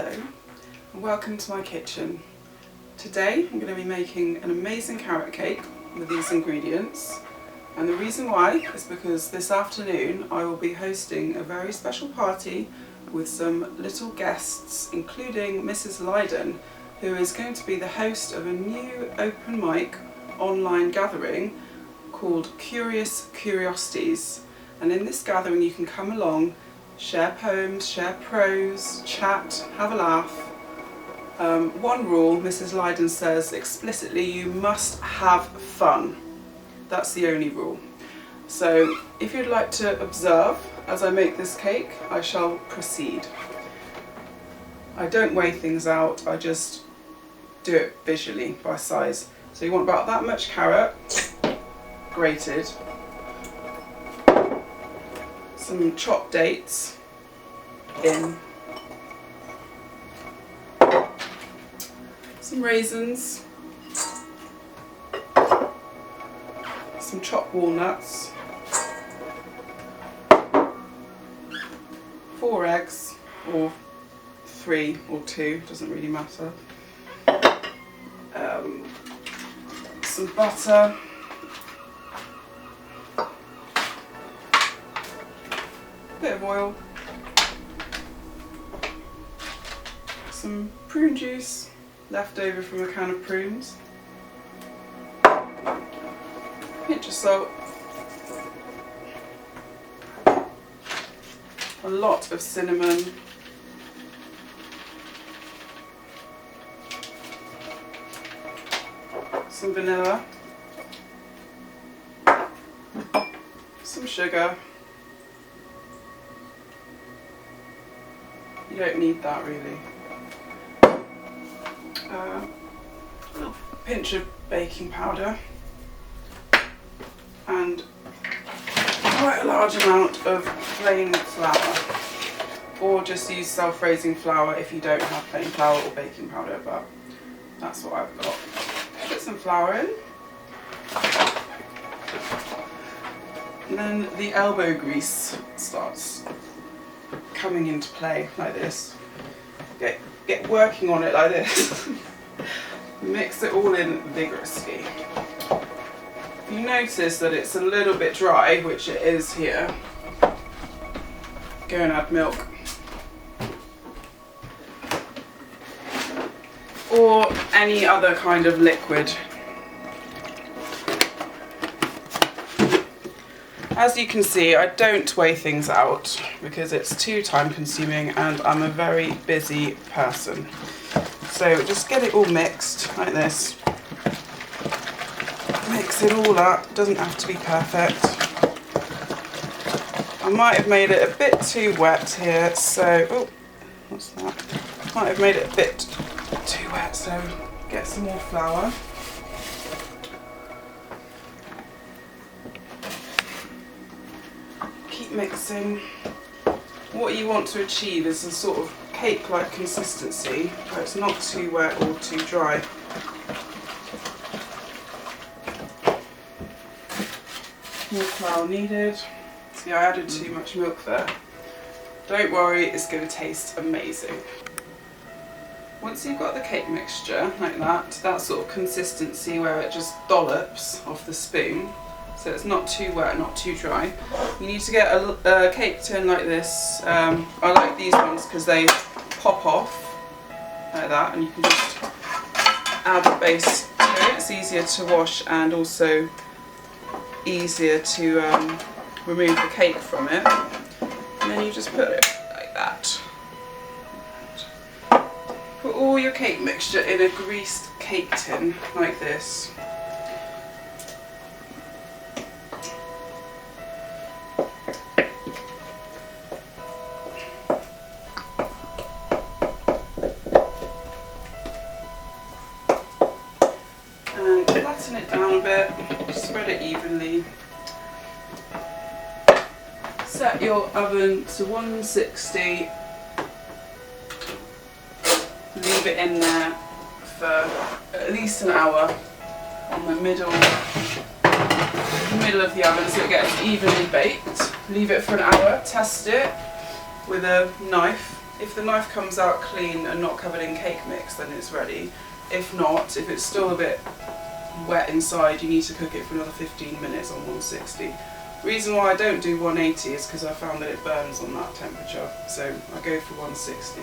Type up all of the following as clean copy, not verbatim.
Hello and welcome to my kitchen. Today I'm going to be making an amazing carrot cake with these ingredients, and the reason why is because this afternoon I will be hosting a very special party with some little guests, including Mrs Lydon, who is going to be the host of a new open mic online gathering called Curious Curiosities. And in this gathering you can come along, share poems, share prose, chat, have a laugh. One rule, Mrs Lydon says explicitly, you must have fun. That's the only rule. So if you'd like to observe as I make this cake, I shall proceed. I don't weigh things out, I just do it visually by size. So you want about that much carrot, grated, some chopped dates in, some raisins, some chopped walnuts, 4 eggs, or 3 or 2, doesn't really matter, some butter, bit of oil, some prune juice left over from a can of prunes, pinch of salt, a lot of cinnamon, some vanilla, some sugar. You don't need that really. A little pinch of baking powder and quite a large amount of plain flour, or just use self-raising flour if you don't have plain flour or baking powder, but that's what I've got. Put some flour in, and then the elbow grease starts coming into play like this. Get working on it like this. Mix it all in vigorously. If you notice that it's a little bit dry, which it is here, go and add milk. Or any other kind of liquid. As you can see, I don't weigh things out because it's too time consuming and I'm a very busy person. So just get it all mixed like this. Mix it all up, doesn't have to be perfect. I might have made it a bit too wet here, so, oh, what's that? Might have made it a bit too wet, so get some more flour. Mixing. What you want to achieve is a sort of cake-like consistency where it's not too wet or too dry. More flour needed. See, I added too much milk there. Don't worry, it's going to taste amazing. Once you've got the cake mixture like that, that sort of consistency where it just dollops off the spoon, so it's not too wet, not too dry. You need to get a cake tin like this. I like these ones because they pop off like that, and you can just add the base to it. It's easier to wash and also easier to remove the cake from it. And then you just put it like that. Put all your cake mixture in a greased cake tin like this. Flatten it down a bit, spread it evenly. Set your oven to 160. Leave it in there for at least an hour on the middle of the oven so it gets evenly baked. Leave it for an hour, test it with a knife If the knife comes out clean and not covered in cake mix, then it's ready. If not, if it's still a bit wet inside, you need to cook it for another 15 minutes on 160. Reason why I don't do 180 is because I found that it burns on that temperature, so I go for 160.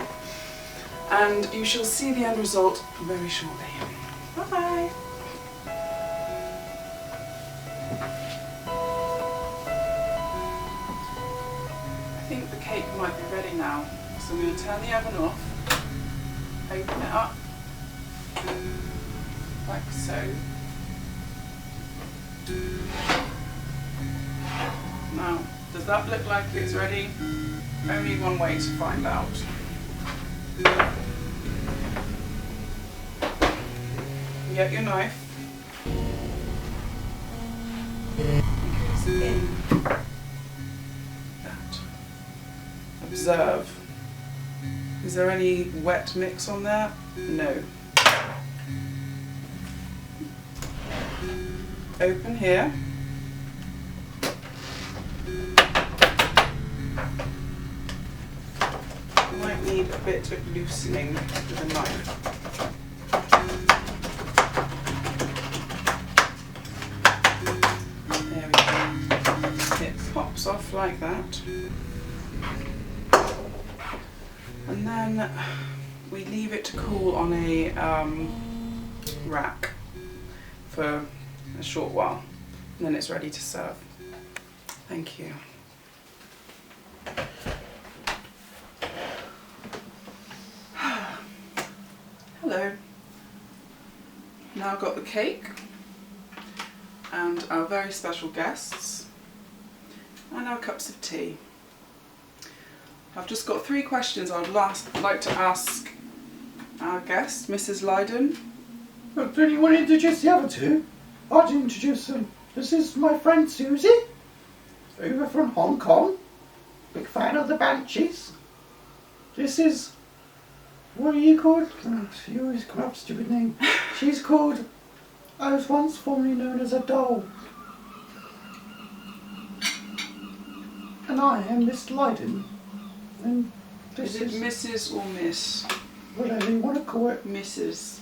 And you shall see the end result very shortly. Bye bye! I think the cake might be ready now, so I'm going to turn the oven off, open it up, like so. Now, does that look like it's ready? Only one way to find out. You get your knife. It goes in that. Observe. Is there any wet mix on there? No. Open here. Might need a bit of loosening with a knife. There we go. It pops off like that. And then we leave it to cool on a rack for a short while. And then it's ready to serve. Thank you. Hello. Now I've got the cake and our very special guests and our cups of tea. I've just got 3 questions I'd like to ask our guest, Mrs Lydon. Well, do you want to introduce the other 2? I'll introduce them. This is my friend Susie, over from Hong Kong. Big fan of the Banshees. This is, what are you called? Oh, you always come up with a stupid name. She's called, I was once formerly known as a doll. And I am Miss Lydon. And this Is it Mrs or Miss? Whatever you want to call it. Mrs.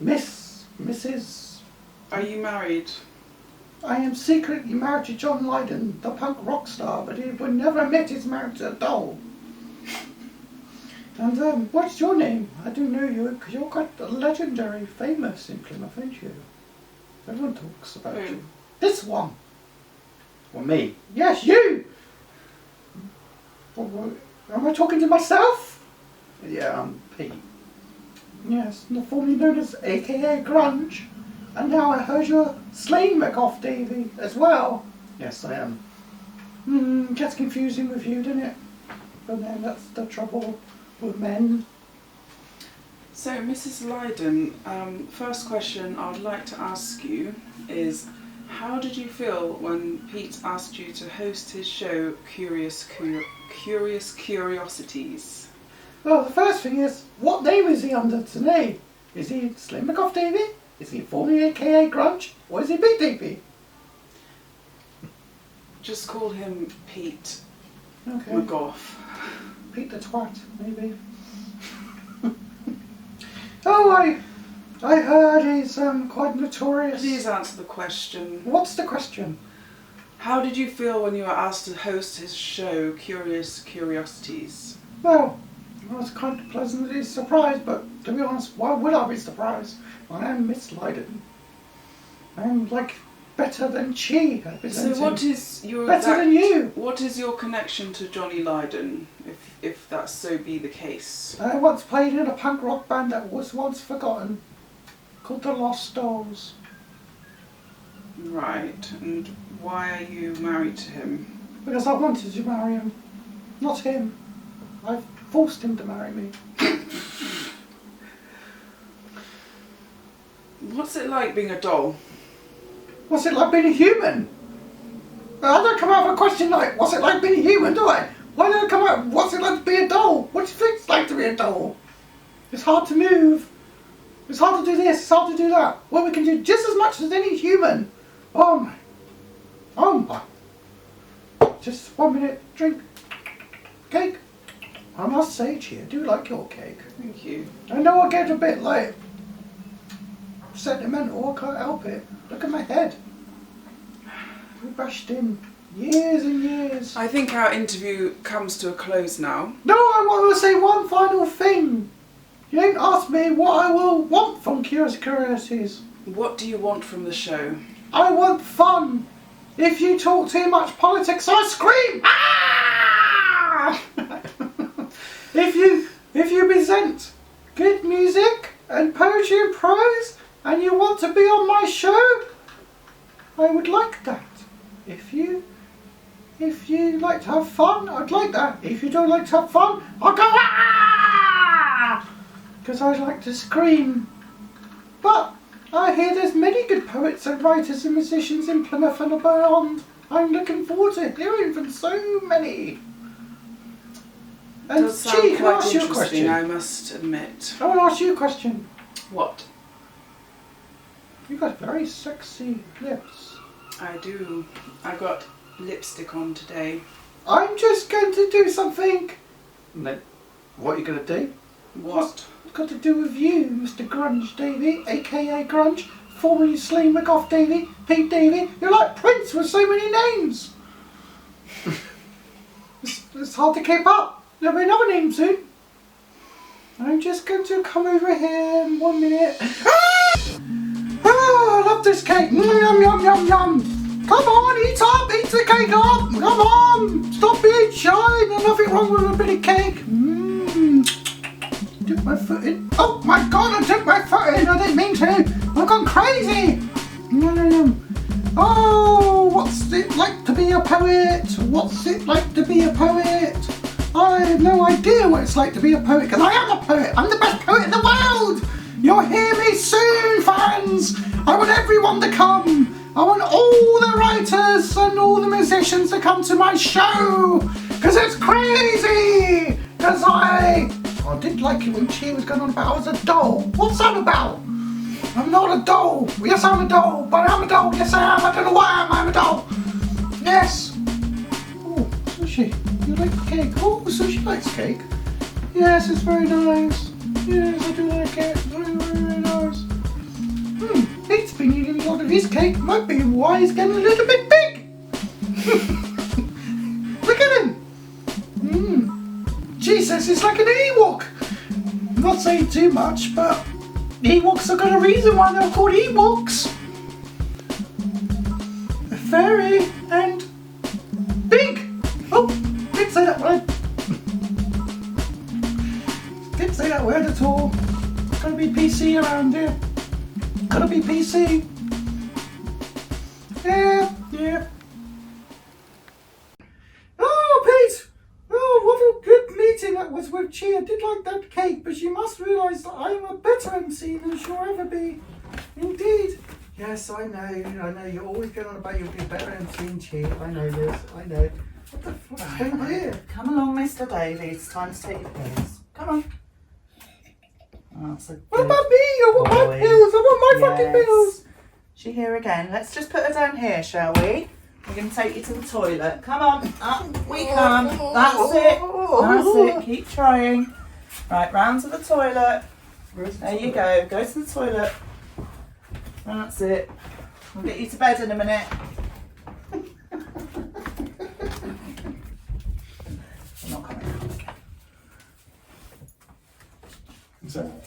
Mrs. Are you married? I am secretly married to John Lydon, the punk rock star, but he would never admit he's married to a doll. And what's your name? I do know you, because you're quite legendary, famous in Plymouth, aren't you? Everyone talks about you. This one. Well, me. Yes, you! Am I talking to myself? Yeah, I'm Pete. Yes, formerly known as AKA Grunge. And now I heard you're Slane McOff Davy as well. Yes, I am. Gets confusing with you, doesn't it? But then that's the trouble with men. So, Mrs Lydon, first question I'd like to ask you is, how did you feel when Pete asked you to host his show, Curious Curiosities? Well, the first thing is, what name is he under today? Is he Slane McOff Davy? Is he formerly AKA Grunge? Or is he Big Davy? Just call him Pete McGoff. Pete the Twat, maybe. Oh, I heard he's quite notorious. Please answer the question. What's the question? How did you feel when you were asked to host his show, Curious Curiosities? Well, I was kind of pleasantly surprised, but to be honest, why would I be surprised? I am Miss Lydon. I'm like better than she. So what is your better than you? What is your connection to Johnny Lydon, if that so be the case? I once played in a punk rock band that was once forgotten, called the Lost Dolls. Right, and why are you married to him? Because I wanted to marry him, not him. I forced him to marry me. What's it like being a doll? What's it like being a human? I don't come out with a question like, what's it like being a human, do I? Why don't I come out, what's it like to be a doll? What do you think it's like to be a doll? It's hard to move. It's hard to do this, it's hard to do that. Well, we can do just as much as any human. Oh my. Oh my. Just 1 minute, drink. Cake. I must say, Chi, I do like your cake. Thank you. I know I get a bit like sentimental, I can't help it. Look at my head. We bashed in years and years. I think our interview comes to a close now. No, I want to say one final thing. You didn't ask me what I will want from Curiosities. What do you want from the show? I want fun. If you talk too much politics, I scream. Ah! If you present good music and poetry and prose, and you want to be on my show, I would like that. If you like to have fun, I'd like that. If you don't like to have fun, I'll go ah! Because I like to scream. But I hear there's many good poets and writers and musicians in Plymouth and beyond. I'm looking forward to hearing from so many. And Does sound Chi, can I quite ask you a interesting, question? I must admit. I want to ask you a question. What? You got very sexy lips. I do. I got lipstick on today. I'm just going to do something. No. What are you going to do? What? It's got to do with you, Mr. Grunge Davy, aka Grunge, formerly Slee McGough Davy, Pete Davy. You're like Prince with so many names. It's hard to keep up. There'll be another name soon. I'm just going to come over here in 1 minute. I love this cake. Yum, yum, yum, yum. Come on, eat up, eat the cake up. Come on, stop being shy. There's nothing wrong with a bit of cake. Took my foot in. Oh my God, I took my foot in. I didn't mean to. I've gone crazy. Oh, what's it like to be a poet? What's it like to be a poet? I have no idea what it's like to be a poet, because I am a poet. I'm the best poet in the world. You'll hear me soon, fans. I want everyone to come. I want all the writers and all the musicians to come to my show, because it's crazy. Because I did like it when she was going on about I was a doll. What's that about? I'm not a doll. Yes, I'm a doll, but I'm a doll. Yes, I am. I don't know why I'm a doll. Yes. Oh, Sushi, you like the cake? Oh, Sushi likes cake. Yes, it's very nice. Yes, I do like it. Very, very, very nice. Pete's been eating a lot of his cake. Might be why he's getting a little bit big. Look at him. Jesus, it's like an Ewok. I'm not saying too much, but Ewoks have got a reason why they're called Ewoks. Fairy and big. Oh, didn't say that word. Didn't say that word at all. Gotta be PC around here. Gotta be PC. Yeah. Oh, Pete! Oh, what a good meeting that was with Chi. I did like that cake, but you must realise that I'm a better MC than she'll ever be. Indeed. Yes, I know. You're always going on about you'll be a better MC than Chi. I know this. I know. What the fuck's going on here? Come along, Mr. Davy. It's time to take your pills. Come on. Oh, that's a What good about me? I want my boy. pills. I want my fucking pills. She here again. Let's just put her down here, shall we? We're going to take you to the toilet. Come on. Up we come. That's it. That's it. Keep trying. Right, round to the toilet. There you go. Go to the toilet. That's it. We'll get you to bed in a minute. I'm not coming out again. Is that